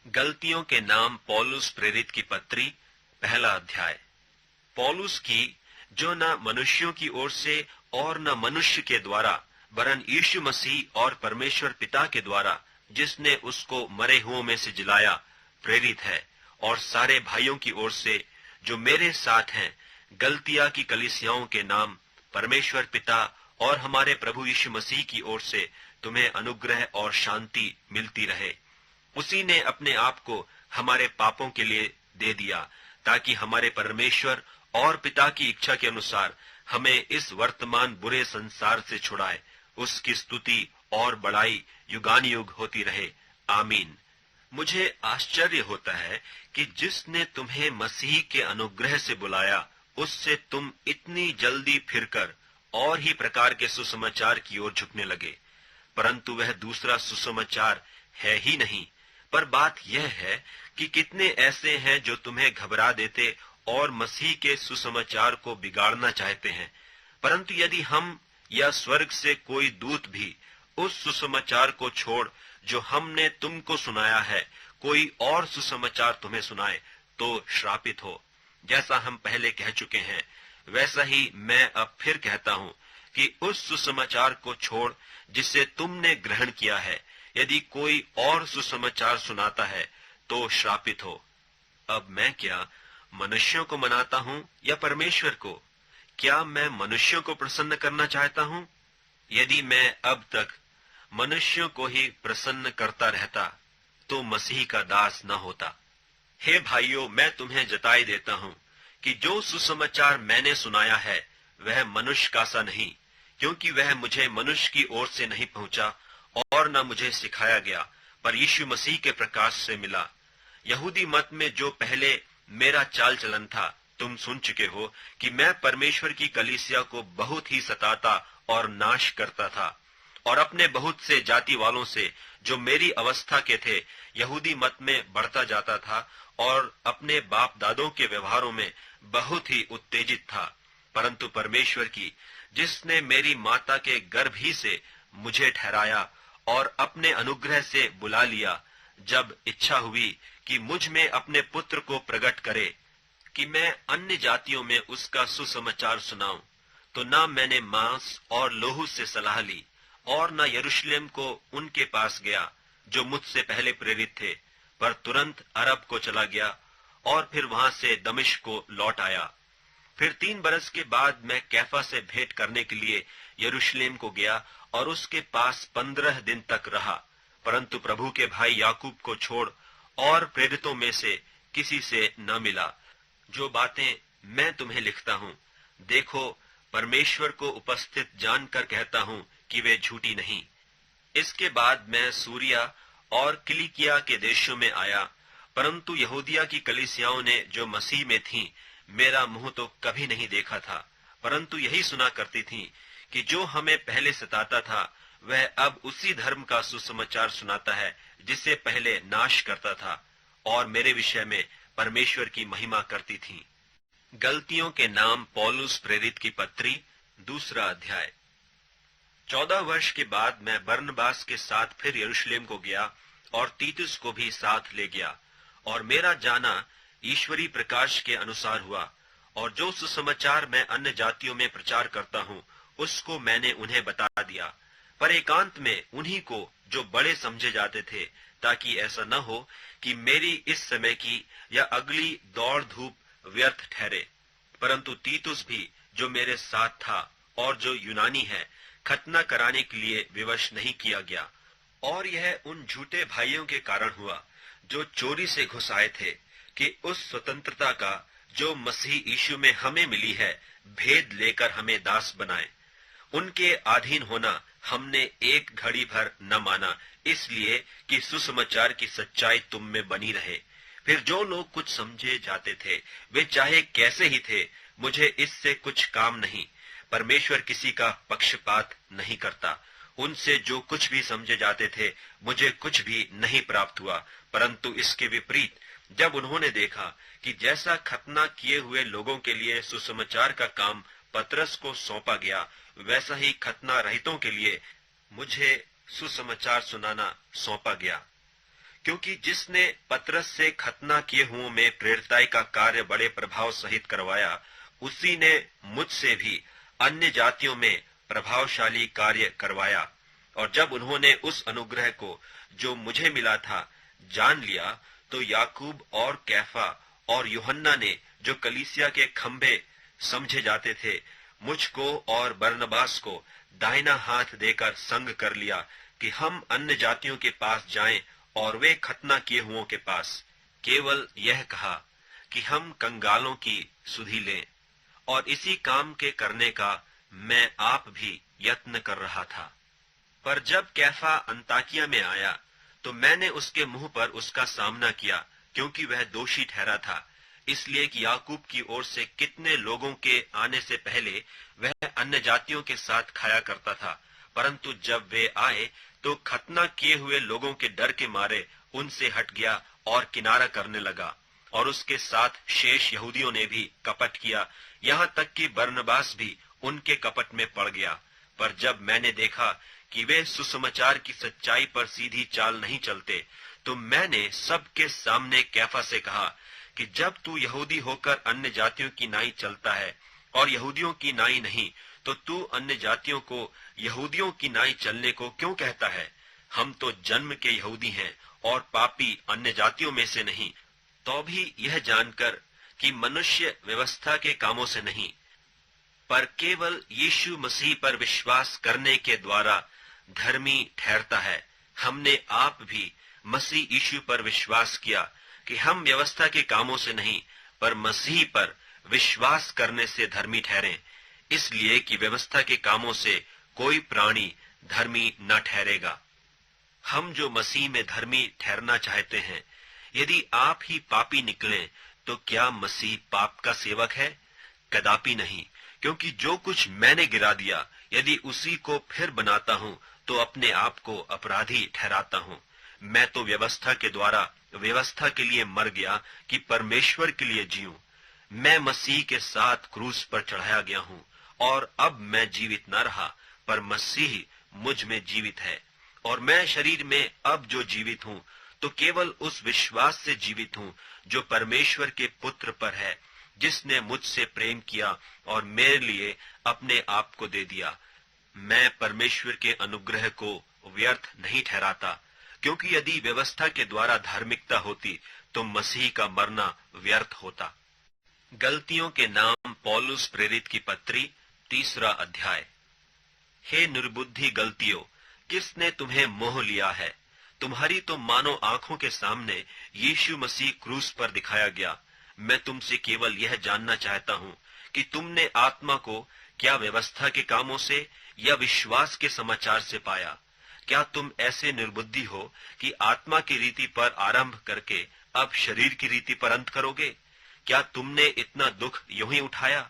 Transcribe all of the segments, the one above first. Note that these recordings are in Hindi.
गलतियों के नाम पौलुस प्रेरित की पत्री, पहला अध्याय। पौलुस की, जो न मनुष्यों की ओर से और न मनुष्य के द्वारा वरन यीशु मसीह और परमेश्वर पिता के द्वारा, जिसने उसको मरे हुओं में से जिलाया, प्रेरित है, और सारे भाइयों की ओर से जो मेरे साथ हैं, गलतिया की कलीसियाओं के नाम परमेश्वर पिता और हमारे प्रभु यीशु मसीह की ओर से तुम्हें अनुग्रह और शांति मिलती रहे। उसी ने अपने आप को हमारे पापों के लिए दे दिया, ताकि हमारे परमेश्वर और पिता की इच्छा के अनुसार हमें इस वर्तमान बुरे संसार से छुड़ाए। उसकी स्तुति और बड़ाई युगानुयुग होती रहे। आमीन। मुझे आश्चर्य होता है कि जिसने तुम्हें मसीह के अनुग्रह से बुलाया, उससे तुम इतनी जल्दी फिरकर और ही प्रकार के सुसमाचार की ओर झुकने लगे। परंतु वह दूसरा सुसमाचार है ही नहीं, पर बात यह है कि कितने ऐसे हैं जो तुम्हें घबरा देते और मसीह के सुसमाचार को बिगाड़ना चाहते हैं। परंतु यदि हम या स्वर्ग से कोई दूत भी उस सुसमाचार को छोड़ जो हमने तुमको सुनाया है, कोई और सुसमाचार तुम्हें सुनाए, तो श्रापित हो। जैसा हम पहले कह चुके हैं, वैसा ही मैं अब फिर कहता हूं कि उस सुसमाचार को छोड़ जिसे तुमने ग्रहण किया है, यदि कोई और सुसमाचार सुनाता है, तो श्रापित हो। अब मैं क्या मनुष्यों को मनाता हूं या परमेश्वर को? क्या मैं मनुष्यों को प्रसन्न करना चाहता हूं? यदि मैं अब तक मनुष्यों को ही प्रसन्न करता रहता, तो मसीह का दास न होता। हे भाइयों, मैं तुम्हें जताई देता हूं कि जो सुसमाचार मैंने सुनाया है, वह मनुष्य का सा नहीं, क्योंकि वह मुझे मनुष्य की ओर से नहीं पहुंचा और न मुझे सिखाया गया, पर यीशु मसीह के प्रकाश से मिला। यहूदी मत में जो पहले मेरा चाल चलन था, तुम सुन चुके हो कि मैं परमेश्वर की कलीसिया को बहुत ही सताता और नाश करता था, और अपने बहुत से जाति वालों से जो मेरी अवस्था के थे, यहूदी मत में बढ़ता जाता था, और अपने बाप दादों के व्यवहारों में बहुत ही उत्तेजित था। परंतु परमेश्वर की, जिसने मेरी माता के गर्भ ही से मुझे ठहराया और अपने अनुग्रह से बुला लिया, जब इच्छा हुई कि मुझ में अपने पुत्र को प्रकट करे कि मैं अन्य जातियों में उसका सुसमाचार सुनाऊं, तो न मैंने मांस और लोहू से सलाह ली और न यरूशलेम को उनके पास गया जो मुझसे पहले प्रेरित थे, पर तुरंत अरब को चला गया और फिर वहां से दमिश्क को लौट आया। फिर 3 बरस के बाद मैं कैफा से भेंट करने के लिए यरूशलेम को गया और उसके पास 15 दिन तक रहा, परंतु प्रभु के भाई याकूब को छोड़ और प्रेरितों में से किसी से न मिला। जो बातें मैं तुम्हें लिखता हूं, देखो, परमेश्वर को उपस्थित जानकर कहता हूं कि वे झूठी नहीं। इसके बाद मैं सूरिया और किलिकिया के देशों में आया, परंतु यहूदिया की कलीसियाओं ने जो मसीह में थीं, मेरा मुंह तो कभी नहीं देखा था, परंतु यही सुना करती थीं कि जो हमें पहले सताता था, वह अब उसी धर्म का सुसमाचार सुनाता है जिसे पहले नाश करता था, और मेरे विषय में परमेश्वर की महिमा करती थीं। गलतियों के नाम पौलुस प्रेरित की पत्री, दूसरा अध्याय। 14 वर्ष के बाद मैं बरनबास के साथ फिर यरूशलेम को गया और तीतुस को भी साथ ले गया, और मेरा जाना ईश्वरी प्रकाश के अनुसार हुआ, और जो सुसमाचार मैं अन्य जातियों में प्रचार करता हूँ, उसको मैंने उन्हें बता दिया, पर एकांत में उन्हीं को जो बड़े समझे जाते थे, ताकि ऐसा न हो कि मेरी इस समय की या अगली दौड़ धूप व्यर्थ ठहरे। परंतु तीतुस भी, जो मेरे साथ था और जो यूनानी है, खतना कराने के लिए विवश नहीं किया गया। और यह उन झूठे भाइयों के कारण हुआ जो चोरी से घुस आए थे, कि उस स्वतंत्रता का जो मसीह यीशु में हमें मिली है, भेद लेकर हमें दास बनाए। उनके अधीन होना हमने एक घड़ी भर न माना, इसलिए कि सुसमाचार की सच्चाई तुम में बनी रहे। फिर जो लोग कुछ समझे जाते थे, वे चाहे कैसे ही थे, मुझे इससे कुछ काम नहीं। परमेश्वर किसी का पक्षपात नहीं करता। उनसे जो कुछ भी समझे जाते थे, मुझे कुछ भी नहीं प्राप्त हुआ, परंतु इसके विपरीत जब उन्होंने देखा कि जैसा खतना किए हुए लोगों के लिए सुसमाचार का काम पतरस को सौंपा गया, वैसा ही खतना रहितों के लिए मुझे सुसमाचार सुनाना सौंपा गया। क्योंकि जिसने पतरस से खतना किए हुओं में प्रेरिताई का कार्य बड़े प्रभाव सहित करवाया, उसी ने मुझसे भी अन्य जातियों में प्रभावशाली कार्य करवाया। और जब उन्होंने उस अनुग्रह को जो मुझे मिला था जान लिया, तो याकूब और कैफा और यूहन्ना ने, जो कलीसिया के खंभे समझे जाते थे, मुझको और बरनबास को दाहिना हाथ देकर संग कर लिया कि हम अन्य जातियों के पास जाएं और वे खतना किए हुओं के पास। केवल यह कहा कि हम कंगालों की सुधि लें, और इसी काम के करने का मैं आप भी यत्न कर रहा था। पर जब कैफा अंताकिया में आया, तो मैंने उसके मुंह पर उसका सामना किया, क्योंकि वह दोषी ठहरा था, इसलिए कि याकूब की ओर से कितने लोगों के आने से पहले वह अन्य जातियों के साथ खाया करता था। परंतु जब वे आए, तो खतना किए हुए लोगों के डर के मारे उनसे हट गया और किनारा करने लगा। और उसके साथ शेष यहूदियों ने भी कपट किया, यहाँ तक कि बरनबास भी उनके कपट में पड़ गया। पर जब मैंने देखा कि वे सुसमाचार की सच्चाई पर सीधी चाल नहीं चलते, तो मैंने सबके सामने कैफा से कहा कि जब तू यहूदी होकर अन्य जातियों की नाई चलता है और यहूदियों की नाई नहीं, तो तू अन्य जातियों को यहूदियों की नाई चलने को क्यों कहता है? हम तो जन्म के यहूदी हैं और पापी अन्य जातियों में से नहीं। तो भी यह जानकर कि मनुष्य व्यवस्था के कामों से नहीं, पर केवल यीशु मसीह पर विश्वास करने के द्वारा धर्मी ठहरता है, हमने आप भी मसीह यीशु पर विश्वास किया कि हम व्यवस्था के कामों से नहीं, पर मसीह पर विश्वास करने से धर्मी ठहरें, इसलिए कि व्यवस्था के कामों से कोई प्राणी धर्मी न ठहरेगा। हम जो मसीह में धर्मी ठहरना चाहते हैं, यदि आप ही पापी निकलें, तो क्या मसीह पाप का सेवक है? कदापि नहीं, क्योंकि जो कुछ मैंने गिरा दिया, यदि उसी को फिर बनाता हूँ, तो अपने आप को अपराधी ठहराता हूँ। मैं तो व्यवस्था के द्वारा व्यवस्था के लिए मर गया कि परमेश्वर के लिए जीऊं। मैं मसीह के साथ क्रूस पर चढ़ाया गया हूँ, और अब मैं जीवित न रहा, पर मसीह मुझ में जीवित है। और मैं शरीर में अब जो जीवित हूँ, तो केवल उस विश्वास से जीवित हूँ जो परमेश्वर के पुत्र पर है, जिसने मुझसे प्रेम किया और मेरे लिए अपने आप को दे दिया। मैं परमेश्वर के अनुग्रह को व्यर्थ नहीं ठहराता, क्योंकि यदि व्यवस्था के द्वारा धार्मिकता होती, तो मसीह का मरना व्यर्थ होता। गलतियों के नाम पौलुस प्रेरित की पत्री, 3 अध्याय। हे निर्बुद्धि गलतियों, किसने तुम्हें मोह लिया है? तुम्हारी तो मानो आंखों के सामने यीशु मसीह क्रूस पर दिखाया गया। मैं तुमसे केवल यह जानना चाहता हूँ कि तुमने आत्मा को क्या व्यवस्था के कामों से या विश्वास के समाचार से पाया? क्या तुम ऐसे निर्बुद्धि हो कि आत्मा की रीति पर आरंभ करके अब शरीर की रीति पर अंत करोगे? क्या तुमने इतना दुख यूं ही उठाया?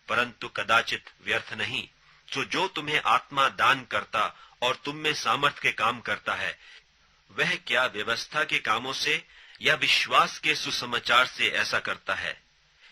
परंतु कदाचित व्यर्थ नहीं। तो जो तुम्हें आत्मा दान करता और तुम में सामर्थ्य के काम करता है, वह क्या व्यवस्था के कामों से या विश्वास के सुसमाचार से ऐसा करता है?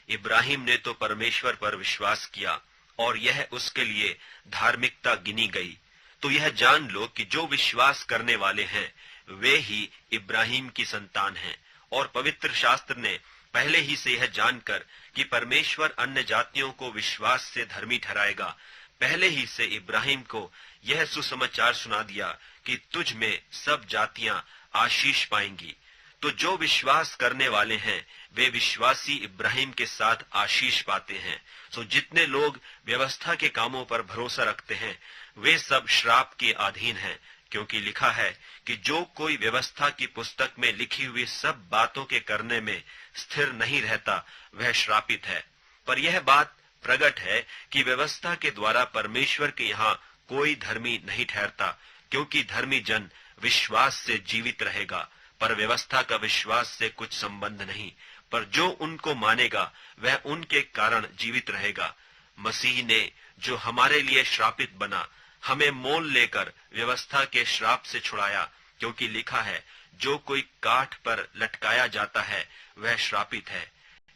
इब्राहिम ने तो परमेश्वर पर विश्वास किया और यह उसके लिए धार्मिकता गिनी गई। तो यह जान लो कि जो विश्वास करने वाले हैं, वे ही इब्राहिम की संतान हैं। और पवित्र शास्त्र ने पहले ही से यह जानकर कि परमेश्वर अन्य जातियों को विश्वास से धर्मी ठहराएगा, पहले ही से इब्राहिम को यह सुसमाचार सुना दिया कि तुझ में सब जातियां आशीष पाएंगी। तो जो विश्वास करने वाले हैं, वे विश्वासी इब्राहिम के साथ आशीष पाते हैं। सो जितने लोग व्यवस्था के कामों पर भरोसा रखते हैं, वे सब श्राप के अधीन हैं, क्योंकि लिखा है कि जो कोई व्यवस्था की पुस्तक में लिखी हुई सब बातों के करने में स्थिर नहीं रहता, वह श्रापित है। पर यह बात प्रकट है कि व्यवस्था के द्वारा परमेश्वर के यहाँ कोई धर्मी नहीं ठहरता, क्योंकि धर्मी जन विश्वास से जीवित रहेगा। पर व्यवस्था का विश्वास से कुछ संबंध नहीं, पर जो उनको मानेगा वह उनके कारण जीवित रहेगा। मसीह ने जो हमारे लिए श्रापित बना, हमें मोल लेकर व्यवस्था के श्राप से छुड़ाया, क्योंकि लिखा है, जो कोई काठ पर लटकाया जाता है वह श्रापित है।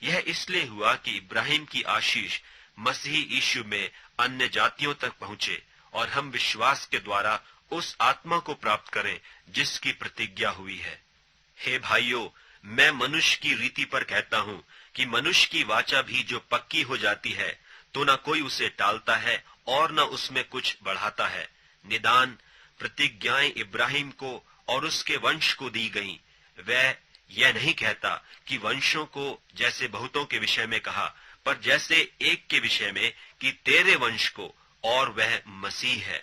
यह इसलिए हुआ कि इब्राहिम की आशीष मसीह यीशु में अन्य जातियों तक पहुंचे और हम विश्वास के द्वारा उस आत्मा को प्राप्त करें जिसकी प्रतिज्ञा हुई है। हे भाइयों, मैं मनुष्य की रीति पर कहता हूँ कि मनुष्य की वाचा भी जो पक्की हो जाती है तो न कोई उसे टालता है और न उसमें कुछ बढ़ाता है। निदान प्रतिज्ञाएं इब्राहिम को और उसके वंश को दी गईं। वह यह नहीं कहता कि वंशों को जैसे बहुतों के विषय में कहा, पर जैसे एक के विषय में कि तेरे वंश को, और वह मसीह है।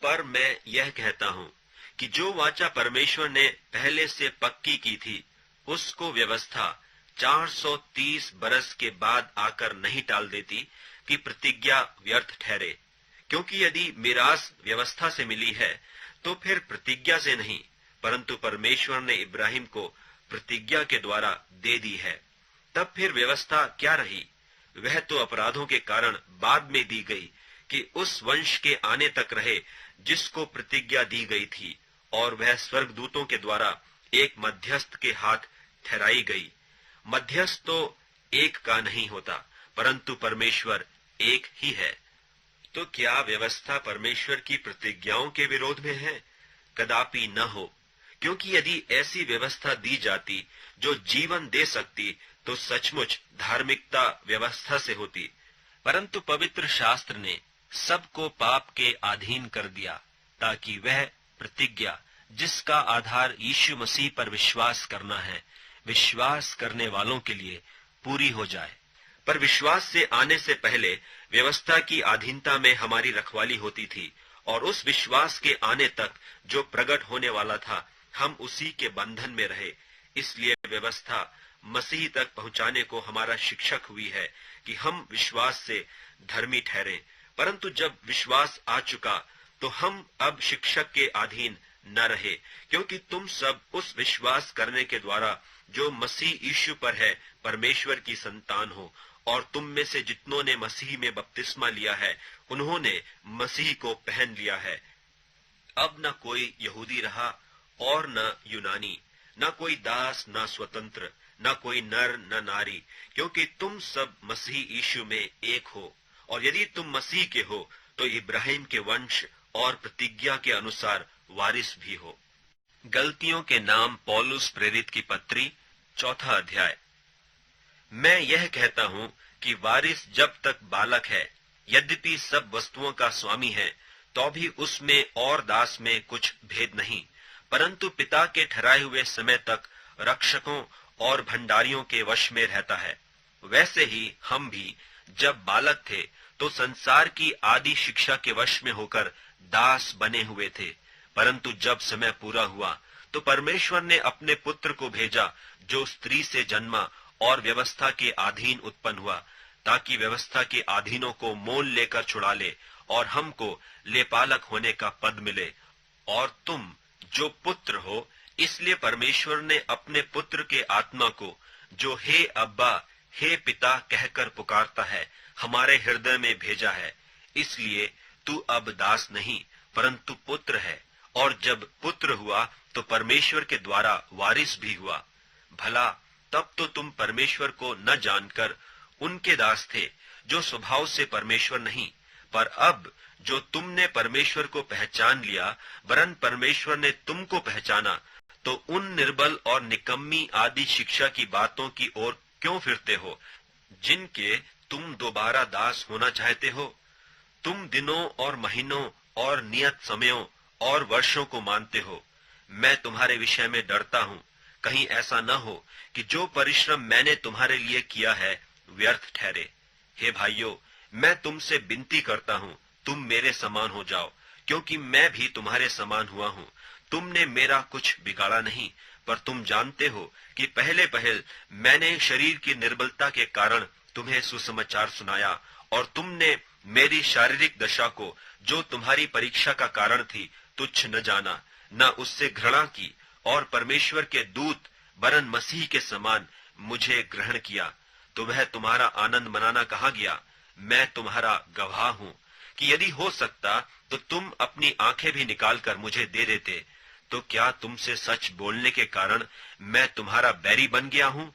पर मैं यह कहता हूँ कि जो वाचा परमेश्वर ने पहले से पक्की की थी, उसको व्यवस्था 430 बरस के बाद आकर नहीं टाल देती कि प्रतिज्ञा व्यर्थ ठहरे। क्योंकि यदि मिरास व्यवस्था से मिली है तो फिर प्रतिज्ञा से नहीं, परंतु परमेश्वर ने इब्राहिम को प्रतिज्ञा के द्वारा दे दी है। तब फिर व्यवस्था क्या रही? वह तो अपराधों के कारण बाद में दी गई कि उस वंश के आने तक रहे जिसको प्रतिज्ञा दी गई थी, और वह स्वर्गदूतों के द्वारा एक मध्यस्थ के हाथ ठहराई गई। मध्यस्थ तो एक का नहीं होता, परंतु परमेश्वर एक ही है। तो क्या व्यवस्था परमेश्वर की प्रतिज्ञाओं के विरोध में है? कदापि न हो, क्योंकि यदि ऐसी व्यवस्था दी जाती जो जीवन दे सकती तो सचमुच धार्मिकता व्यवस्था से होती। परंतु पवित्र शास्त्र ने सबको पाप के अधीन कर दिया, ताकि वह प्रतिज्ञा जिसका आधार यीशु मसीह पर विश्वास करना है, विश्वास करने वालों के लिए पूरी हो जाए। पर विश्वास से आने से पहले व्यवस्था की अधीनता में हमारी रखवाली होती थी, और उस विश्वास के आने तक जो प्रकट होने वाला था, हम उसी के बंधन में रहे। इसलिए व्यवस्था मसीह तक पहुंचाने को हमारा शिक्षक हुई है कि हम विश्वास से धर्मी ठहरे। परंतु जब विश्वास आ चुका तो हम अब शिक्षक के अधीन न रहे, क्योंकि तुम सब उस विश्वास करने के द्वारा जो मसीह यीशु पर है परमेश्वर की संतान हो। और तुम में से जितनों ने मसीह में बपतिस्मा लिया है, उन्होंने मसीह को पहन लिया है। अब न कोई यहूदी रहा और न यूनानी, न कोई दास न स्वतंत्र, न कोई नर न नारी, क्योंकि तुम सब मसीह यीशु में एक हो। और यदि तुम मसीह के हो तो इब्राहिम के वंश और प्रतिज्ञा के अनुसार वारिस भी हो। गलतियों के नाम पौलुस प्रेरित की पत्री, 4 अध्याय। मैं यह कहता हूँ कि वारिस जब तक बालक है, यद्यपि सब वस्तुओं का स्वामी है, तो भी उसमें और दास में कुछ भेद नहीं, परंतु पिता के ठहराए हुए समय तक रक्षकों और भंडारियों के वश में रहता है। वैसे ही हम भी जब बालक थे तो संसार की आदि शिक्षा के वश में होकर दास बने हुए थे। परंतु जब समय पूरा हुआ तो परमेश्वर ने अपने पुत्र को भेजा, जो स्त्री से जन्मा और व्यवस्था के अधीन उत्पन्न हुआ, ताकि व्यवस्था के अधीनों को मोल लेकर छुड़ा ले और हमको लेपालक होने का पद मिले। और तुम जो पुत्र हो, इसलिए परमेश्वर ने अपने पुत्र के आत्मा को, जो हे अब्बा हे पिता कहकर पुकारता है, हमारे हृदय में भेजा है। इसलिए तू अब दास नहीं परंतु पुत्र है, और जब पुत्र हुआ तो परमेश्वर के द्वारा वारिस भी हुआ। भला तब तो तुम परमेश्वर को न जानकर उनके दास थे जो स्वभाव से परमेश्वर नहीं, पर अब जो तुमने परमेश्वर को पहचान लिया, वरन परमेश्वर ने तुमको पहचाना, तो उन निर्बल और निकम्मी आदि शिक्षा की बातों की ओर क्यों फिरते हो, जिनके तुम दोबारा दास होना चाहते हो? तुम दिनों और महीनों और नियत समयों और वर्षों को मानते हो। मैं तुम्हारे विषय में डरता हूँ, कहीं ऐसा न हो कि जो परिश्रम मैंने तुम्हारे लिए किया है व्यर्थ ठहरे। हे भाइयों, मैं तुमसे विनती करता हूँ, तुम मेरे समान हो जाओ, क्योंकि मैं भी तुम्हारे समान हुआ हूँ। तुमने मेरा कुछ बिगाड़ा नहीं, पर तुम जानते हो कि पहले पहल मैंने शरीर की निर्बलता के कारण तुम्हें सुसमाचार सुनाया, और तुमने मेरी शारीरिक दशा को, जो तुम्हारी परीक्षा का कारण थी, तुच्छ न जाना, न उससे घृणा की, और परमेश्वर के दूत वरन मसीह के समान मुझे ग्रहण किया। तो वह तुम्हारा आनंद मनाना कहा गया। मैं तुम्हारा गवाह हूँ कि यदि हो सकता तो तुम अपनी आंखें भी निकालकर मुझे दे देते। तो क्या तुमसे सच बोलने के कारण मैं तुम्हारा बैरी बन गया हूँ?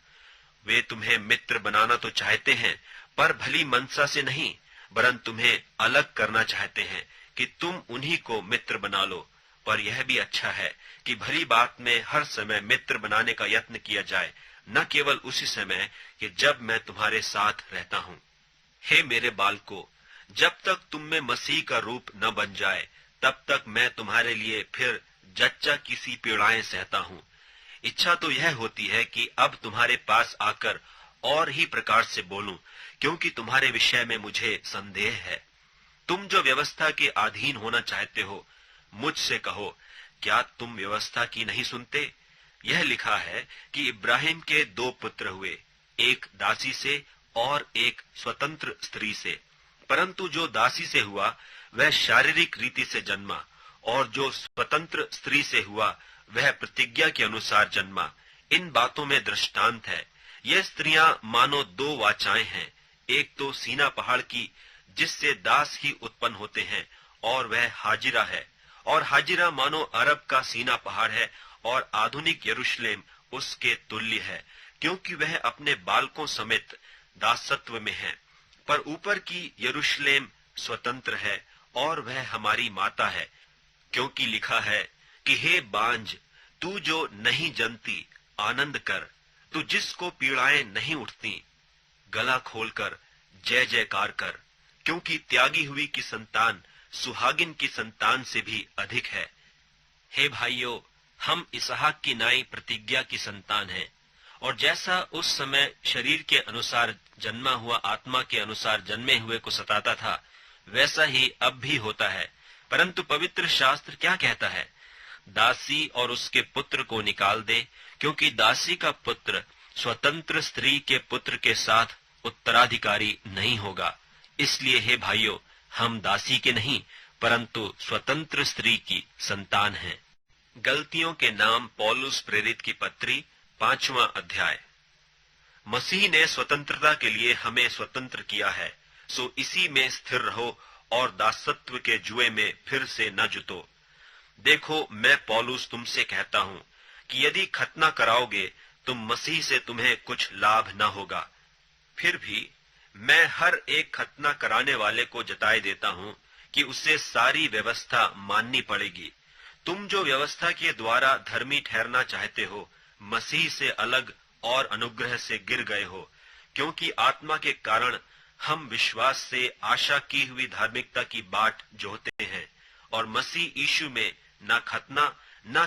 वे तुम्हें मित्र बनाना तो चाहते हैं, पर भली मनसा से नहीं, वरन तुम्हें अलग करना चाहते हैं कि तुम उन्हीं को मित्र बना लो। पर यह भी अच्छा है कि भली बात में हर समय मित्र बनाने का यत्न किया जाए, न केवल उसी समय कि जब मैं तुम्हारे साथ रहता हूँ। हे मेरे बालकों, जब तक तुम में मसीह का रूप न बन जाए, तब तक मैं तुम्हारे लिए फिर जच्चा की सी पीड़ाएं सहता हूँ। इच्छा तो यह होती है कि अब तुम्हारे पास आकर और ही प्रकार से बोलूं, क्योंकि तुम्हारे विषय में मुझे संदेह है। तुम जो व्यवस्था के अधीन होना चाहते हो, मुझसे कहो, क्या तुम व्यवस्था की नहीं सुनते? यह लिखा है कि इब्राहिम के 2 पुत्र हुए, एक दासी से और एक स्वतंत्र स्त्री से। परंतु जो दासी से हुआ वह शारीरिक रीति से जन्मा, और जो स्वतंत्र स्त्री से हुआ वह प्रतिज्ञा के अनुसार जन्मा। इन बातों में दृष्टांत है। ये स्त्रियां मानो 2 वाचाएं हैं, एक तो सीना पहाड़ की, जिससे दास ही उत्पन्न होते हैं, और वह हाजिरा है। और हाजिरा मानो अरब का सीना पहाड़ है, और आधुनिक यरूशलेम उसके तुल्य है, क्योंकि वह अपने बालकों समेत दासत्व में है। पर ऊपर की यरूशलेम स्वतंत्र है, और वह हमारी माता है, क्योंकि लिखा है कि हे बांझ, तू जो नहीं जनती, आनंद कर, तू जिसको पीड़ाएं नहीं उठती, गला खोलकर जय जयकार कर, क्योंकि त्यागी हुई की संतान सुहागिन की संतान से भी अधिक है। हे भाइयों, हम इसहाक की नाई प्रतिज्ञा की संतान हैं, और जैसा उस समय शरीर के अनुसार जन्मा हुआ आत्मा के अनुसार जन्मे हुए को सताता था, वैसा ही अब भी होता है। परंतु पवित्र शास्त्र क्या कहता है? दासी और उसके पुत्र को निकाल दे, क्योंकि दासी का पुत्र स्वतंत्र स्त्री के पुत्र के साथ उत्तराधिकारी नहीं होगा। इसलिए हे भाइयों, हम दासी के नहीं परंतु स्वतंत्र स्त्री की संतान हैं। गलतियों के नाम पौलुस प्रेरित की पत्री 5वां अध्याय। मसीह ने स्वतंत्रता के लिए हमें स्वतंत्र किया है, सो इसी में स्थिर रहो और दासत्व के जुए में फिर से न जुतो। देखो, मैं पौलुस तुमसे कहता हूं कि यदि खतना कराओगे तुम मसीह से तुम्हें कुछ लाभ न होगा। फिर भी मैं हर एक खतना कराने वाले को जताए देता हूं कि उसे सारी व्यवस्था माननी पड़ेगी। तुम जो व्यवस्था के द्वारा धर्मी ठहरना चाहते हो, मसीह से अलग और अनुग्रह से गिर गए हो, क्योंकि आत्मा के कारण हम विश्वास से आशा की हुई धार्मिकता की बाट जोहते हैं, और मसीह यीशु में न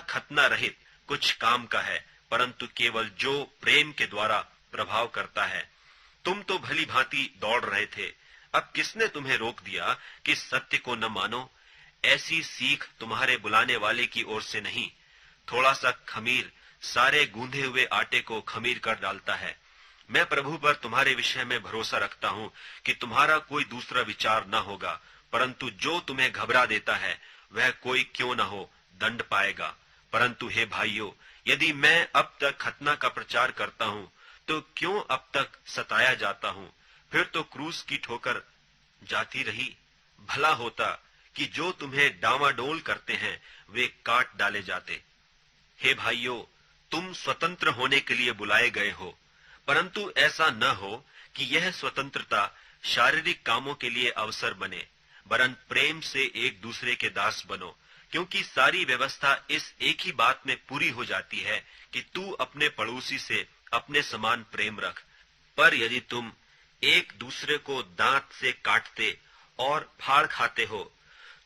खतना रहित कुछ काम का है, परंतु केवल जो प्रेम के द्वारा प्रभाव करता है। तुम तो भली भांति दौड़ रहे थे, अब किसने तुम्हें रोक दिया कि सत्य को न मानो? ऐसी सीख तुम्हारे बुलाने वाले की ओर से नहीं। थोड़ा सा खमीर सारे गूंधे हुए आटे को खमीर कर डालता है। मैं प्रभु पर तुम्हारे विषय में भरोसा रखता हूं कि तुम्हारा कोई दूसरा विचार न होगा, परंतु जो तुम्हें घबरा देता है वह कोई क्यों न हो, दंड पाएगा। परंतु हे भाइयों, यदि मैं अब तक खतना का प्रचार करता हूं, तो क्यों अब तक सताया जाता हूं? फिर तो क्रूस की ठोकर जाती रही। भला होता कि जो तुम्हें डामाडोल करते हैं वे काट डाले जाते। हे भाइयों, तुम स्वतंत्र होने के लिए बुलाए गए हो, परंतु ऐसा न हो कि यह स्वतंत्रता शारीरिक कामों के लिए अवसर बने, वरन प्रेम से एक दूसरे के दास बनो, क्योंकि सारी व्यवस्था इस एक ही बात में पूरी हो जाती है कि तू अपने पड़ोसी से अपने समान प्रेम रख। पर यदि तुम एक दूसरे को दांत से काटते और फाड़ खाते हो,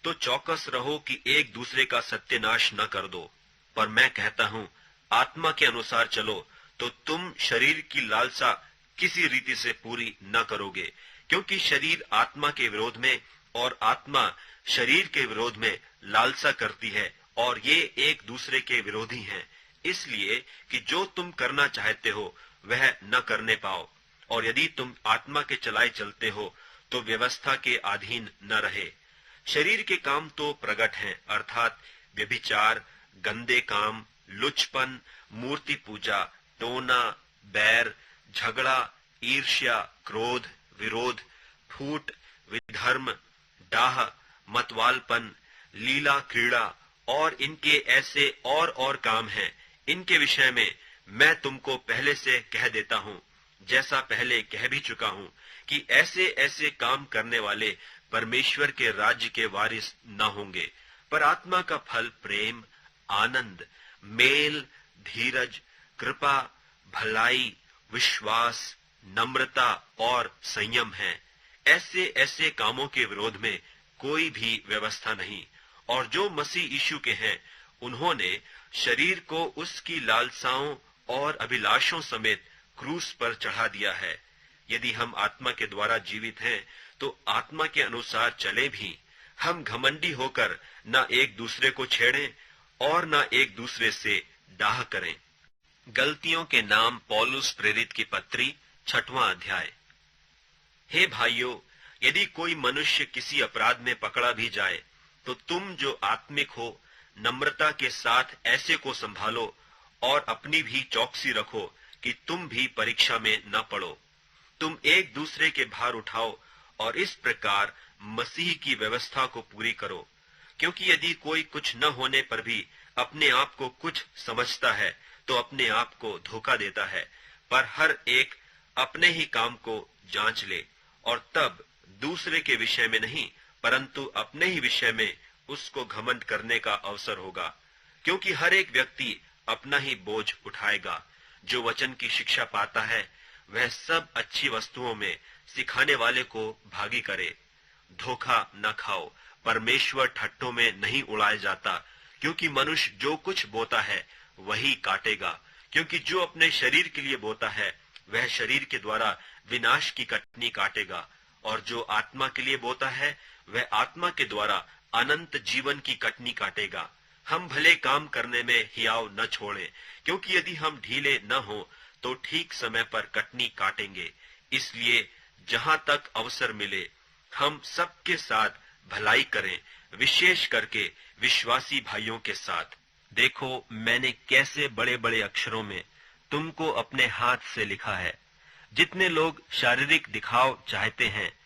तो चौकस रहो कि एक दूसरे का सत्यानाश न कर दो। पर मैं कहता हूं, आत्मा के अनुसार चलो, तो तुम शरीर की लालसा किसी रीति से पूरी न करोगे, क्योंकि शरीर आत्मा के विरोध में और आत्मा शरीर के विरोध में लालसा करती है, और ये एक दूसरे के विरोधी हैं, इसलिए कि जो तुम करना चाहते हो वह न करने पाओ। और यदि तुम आत्मा के चलाए चलते हो तो व्यवस्था के अधीन न रहे। शरीर के काम तो प्रकट हैं, अर्थात व्यभिचार, गंदे काम, लुचपन, मूर्ति पूजा, टोना, बैर, झगड़ा, ईर्ष्या, क्रोध, विरोध, फूट, विधर्म, डाह, मतवालपन, लीला क्रीड़ा और इनके ऐसे और काम हैं। इनके विषय में मैं तुमको पहले से कह देता हूं, जैसा पहले कह भी चुका हूं, कि ऐसे ऐसे काम करने वाले परमेश्वर के राज्य के वारिस न होंगे। पर आत्मा का फल प्रेम, आनंद, मेल, धीरज, कृपा, भलाई, विश्वास, नम्रता और संयम है। ऐसे ऐसे कामों के विरोध में कोई भी व्यवस्था नहीं। और जो मसीह यीशु के हैं, उन्होंने शरीर को उसकी लालसाओं और अभिलाषों समेत क्रूस पर चढ़ा दिया है। यदि हम आत्मा के द्वारा जीवित हैं, तो आत्मा के अनुसार चले भी। हम घमंडी होकर न एक दूसरे को छेड़ें और न एक दूसरे से डाह करें। गलतियों के नाम पौलुस प्रेरित की पत्री 6वां अध्याय। हे भाइयों, यदि कोई मनुष्य किसी अपराध में पकड़ा भी जाए, तो तुम जो आत्मिक हो, नम्रता के साथ ऐसे को संभालो और अपनी भी चौकसी रखो कि तुम भी परीक्षा में न पड़ो। तुम एक दूसरे के भार उठाओ और इस प्रकार मसीह की व्यवस्था को पूरी करो। क्योंकि यदि कोई कुछ न होने पर भी अपने आप को कुछ समझता है, तो अपने आप को धोखा देता है। पर हर एक अपने ही काम को जांच ले, और तब दूसरे के विषय में नहीं, परंतु अपने ही विषय में उसको घमंड करने का अवसर होगा। क्योंकि हर एक व्यक्ति अपना ही बोझ उठाएगा। जो वचन की शिक्षा पाता है, वह सब अच्छी वस्तुओं में सिखाने वाले को भागी करे। धोखा न खाओ, परमेश्वर ठट्ठों में नहीं उड़ाया जाता। क्योंकि मनुष्य जो कुछ बोता है वही काटेगा। क्योंकि जो अपने शरीर के लिए बोता है, वह शरीर के द्वारा विनाश की कटनी काटेगा, और जो आत्मा के लिए बोता है, वह आत्मा के द्वारा अनंत जीवन की कटनी काटेगा। हम भले काम करने में हियाव न छोड़ें, क्योंकि यदि हम ढीले न हो तो ठीक समय पर कटनी काटेंगे। इसलिए जहां तक अवसर मिले, हम सबके साथ भलाई करें, विशेष करके विश्वासी भाइयों के साथ। देखो, मैंने कैसे बड़े बड़े अक्षरों में तुमको अपने हाथ से लिखा है। जितने लोग शारीरिक दिखाव चाहते हैं,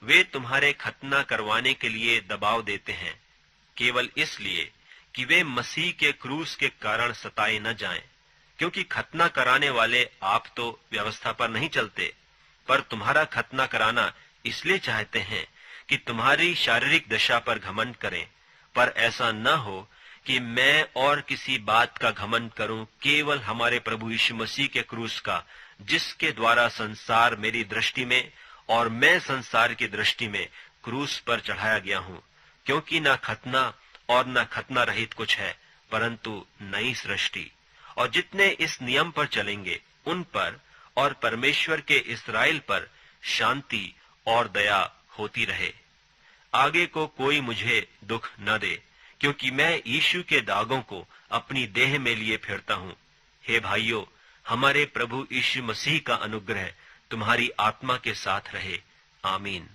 वे तुम्हारे खतना करवाने के लिए दबाव देते हैं, केवल इसलिए कि वे मसीह के क्रूस के कारण सताए न जाएं। क्योंकि खतना कराने वाले आप तो व्यवस्था पर नहीं चलते, पर तुम्हारा खतना कराना इसलिए चाहते हैं कि तुम्हारी शारीरिक दशा पर घमंड करें। पर ऐसा न हो कि मैं और किसी बात का घमंड करूं, केवल हमारे प्रभु यीशु मसीह के क्रूस का, जिसके द्वारा संसार मेरी दृष्टि में और मैं संसार की दृष्टि में क्रूस पर चढ़ाया गया हूं। क्योंकि न खतना और न खतना रहित कुछ है, परंतु नई सृष्टि। और जितने इस नियम पर चलेंगे, उन पर और परमेश्वर के इस्राएल पर शांति और दया होती रहे। आगे को कोई मुझे दुख न दे, क्योंकि मैं यीशु के दागों को अपनी देह में लिए फिरता हूं। हे भाइयों, हमारे प्रभु यीशु मसीह का अनुग्रह तुम्हारी आत्मा के साथ रहे। आमीन।